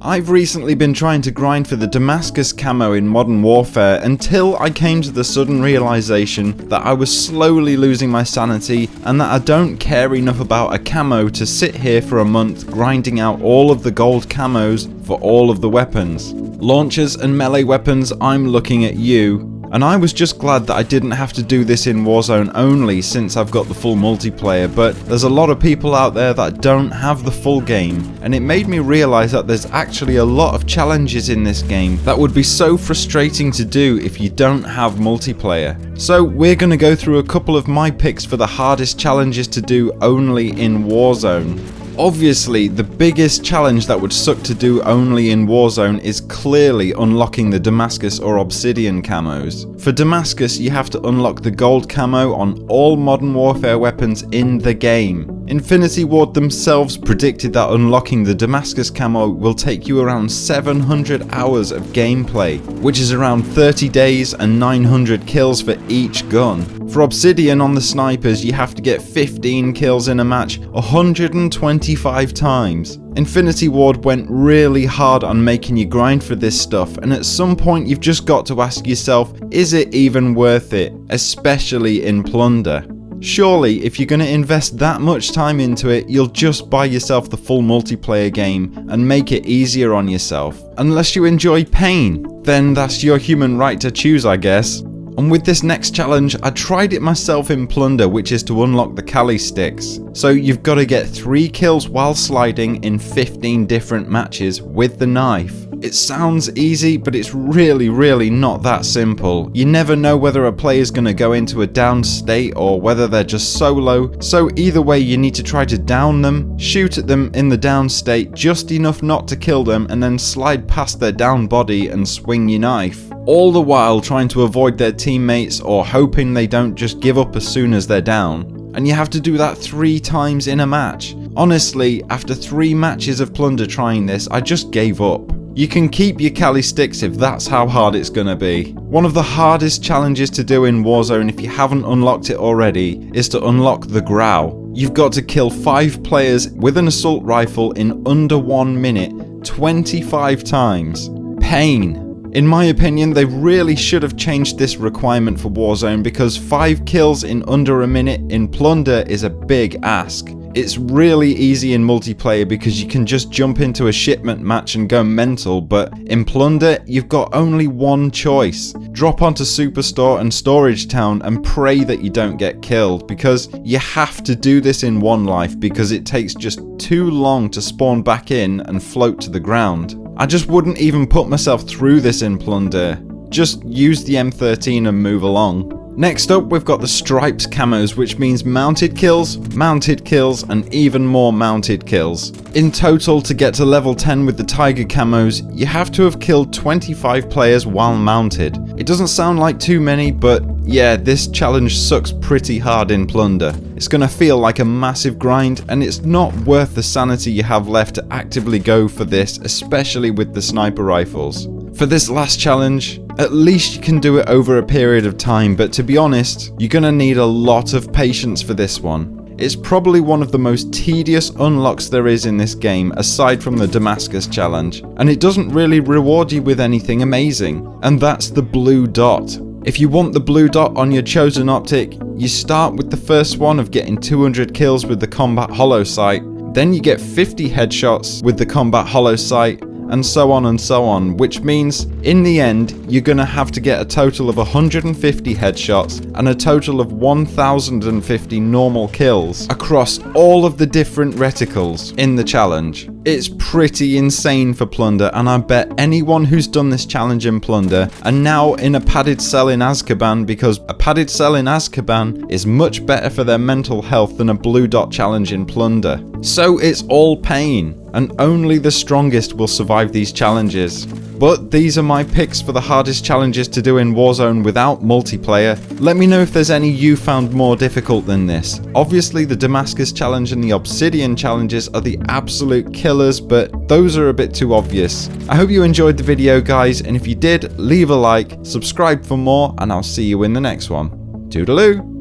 I've recently been trying to grind for the Damascus Camo in Modern Warfare until I came to the sudden realization that I was slowly losing my sanity and that I don't care enough about a camo to sit here for a month grinding out all of the gold camos for all of the weapons. Launchers and melee weapons, I'm looking at you. And I was just glad that I didn't have to do this in Warzone only since I've got the full multiplayer, but there's a lot of people out there that don't have the full game, and it made me realise that there's actually a lot of challenges in this game that would be so frustrating to do if you don't have multiplayer. So we're going to go through a couple of my picks for the hardest challenges to do only in Warzone. Obviously, the biggest challenge that would suck to do only in Warzone is clearly unlocking the Damascus or Obsidian camos. For Damascus, you have to unlock the gold camo on all Modern Warfare weapons in the game. Infinity Ward themselves predicted that unlocking the Damascus camo will take you around 700 hours of gameplay, which is around 30 days and 900 kills for each gun. For Obsidian on the snipers, you have to get 15 kills in a match 125 times. Infinity Ward went really hard on making you grind for this stuff, and at some point you've just got to ask yourself, is it even worth it, especially in Plunder? Surely, if you're going to invest that much time into it, you'll just buy yourself the full multiplayer game and make it easier on yourself. Unless you enjoy pain, then that's your human right to choose, I guess. And with this next challenge, I tried it myself in Plunder, which is to unlock the Kali sticks. So you've got to get 3 kills while sliding in 15 different matches with the knife. It sounds easy, but it's really not that simple. You never know whether a player's going to go into a down state or whether they're just solo, so either way you need to try to down them, shoot at them in the down state just enough not to kill them, and then slide past their down body and swing your knife. All the while trying to avoid their teammates or hoping they don't just give up as soon as they're down. And you have to do that 3 times in a match. Honestly, after 3 matches of Plunder trying this, I just gave up. You can keep your Kali sticks if that's how hard it's gonna be. One of the hardest challenges to do in Warzone, if you haven't unlocked it already, is to unlock the Growl. You've got to kill 5 players with an assault rifle in under 1 minute, 25 times. Pain. In my opinion, they really should have changed this requirement for Warzone, because 5 kills in under a minute in Plunder is a big ask. It's really easy in multiplayer because you can just jump into a shipment match and go mental, but in Plunder, you've got only one choice. Drop onto Superstore and Storage Town and pray that you don't get killed, because you have to do this in one life because it takes just too long to spawn back in and float to the ground. I just wouldn't even put myself through this in Plunder. Just use the M13 and move along. Next up, we've got the Stripes camos, which means mounted kills, and even more mounted kills. In total, to get to level 10 with the Tiger camos, you have to have killed 25 players while mounted. It doesn't sound like too many, but yeah, this challenge sucks pretty hard in Plunder. It's gonna feel like a massive grind, and it's not worth the sanity you have left to actively go for this, especially with the sniper rifles. For this last challenge, at least you can do it over a period of time, but to be honest, you're gonna need a lot of patience for this one. It's probably one of the most tedious unlocks there is in this game, aside from the Damascus challenge, and it doesn't really reward you with anything amazing, and that's the Blue Dot. If you want the Blue Dot on your chosen optic, you start with the first one of getting 200 kills with the Combat HOLO sight, then you get 50 headshots with the Combat HOLO sight, and so on, which means in the end you're gonna have to get a total of 150 headshots and a total of 1050 normal kills across all of the different reticles in the challenge. It's pretty insane for Plunder, and I bet anyone who's done this challenge in Plunder are now in a padded cell in Azkaban, because a padded cell in Azkaban is much better for their mental health than a Blue Dot challenge in Plunder. So it's all pain, and only the strongest will survive these challenges. But these are my picks for the hardest challenges to do in Warzone without multiplayer. Let me know if there's any you found more difficult than this. Obviously the Damascus challenge and the Obsidian challenges are the absolute killers, but those are a bit too obvious. I hope you enjoyed the video, guys, and if you did, leave a like, subscribe for more, and I'll see you in the next one. Toodaloo!